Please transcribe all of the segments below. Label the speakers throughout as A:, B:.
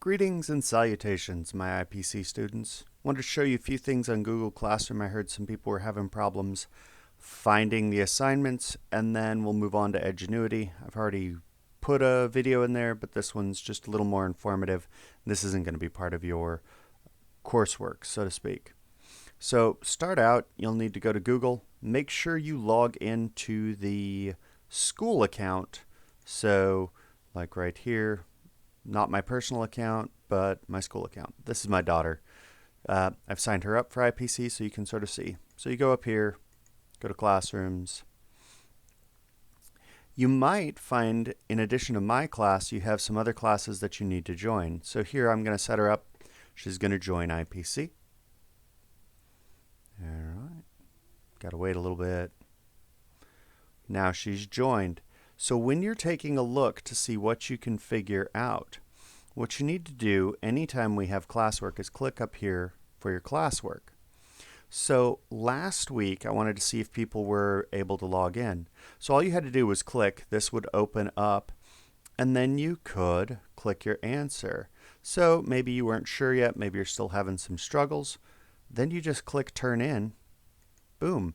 A: Greetings and salutations, my IPC students. Wanted to show you a few things on Google Classroom. I heard some people were having problems finding the assignments, and then we'll move on to Edgenuity. I've already put a video in there, but this one's just a little more informative. This isn't going to be part of your coursework, so to speak. So start out, you'll need to go to Google. Make sure you log into the school account. So like right here, not my personal account, but my school account. This is my daughter. I've signed her up for IPC so you can sort of see. So you go up here, go to Classrooms. You might find, in addition to my class, you have some other classes that you need to join. So here I'm going to set her up. She's going to join IPC. All right. Got to wait a little bit. Now she's joined. So when you're taking a look to see what you can figure out, what you need to do anytime we have classwork is click up here for your classwork. So last week I wanted to see if people were able to log in. So all you had to do was click. This would open up, and then you could click your answer. So maybe you weren't sure yet, maybe you're still having some struggles. Then you just click turn in, boom,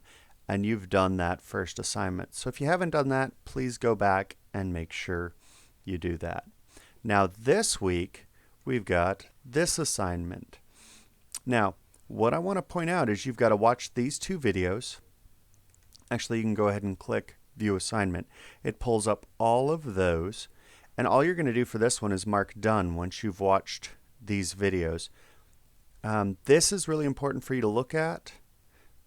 A: and you've done that first assignment. So if you haven't done that, please go back and make sure you do that. Now this week, we've got this assignment. Now, what I want to point out is you've got to watch these two videos. Actually, you can go ahead and click View Assignment. It pulls up all of those, and all you're going to do for this one is mark Done once you've watched these videos. This is really important for you to look at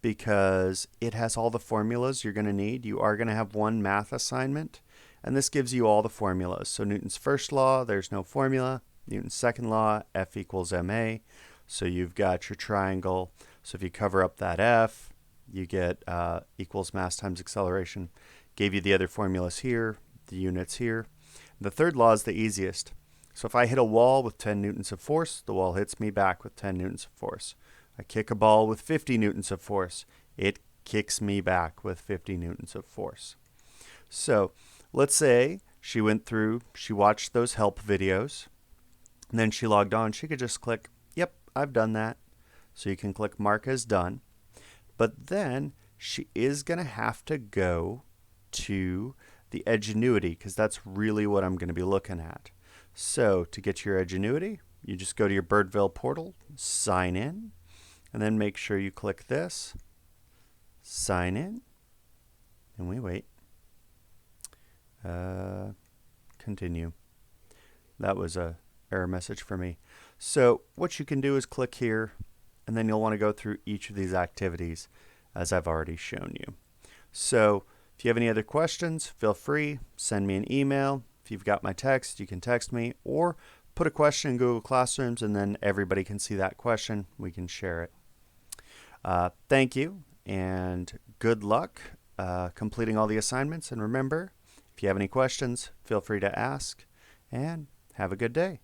A: because it has all the formulas you're going to need. You are going to have one math assignment, and this gives you all the formulas. So Newton's first law, there's no formula. Newton's second law, F equals ma. So you've got your triangle. So if you cover up that F, you get equals mass times acceleration. Gave you the other formulas here, the units here. The third law is the easiest. So if I hit a wall with 10 newtons of force, the wall hits me back with 10 newtons of force. I kick a ball with 50 newtons of force. It kicks me back with 50 newtons of force. So let's say she went through, she watched those help videos, and then she logged on. She could just click, yep, I've done that. So you can click mark as done. But then she is going to have to go to the Edgenuity because that's really what I'm going to be looking at. So to get your Edgenuity, you just go to your Birdville portal, sign in, and then make sure you click this, sign in, and we wait. Continue. That was a error message for me. So what you can do is click here, and then you'll want to go through each of these activities as I've already shown you. So if you have any other questions, feel free, send me an email. If you've got my text, you can text me, or put a question in Google Classrooms, and then everybody can see that question. We can share it. Thank you, and good luck completing all the assignments. And remember, if you have any questions, feel free to ask, and have a good day.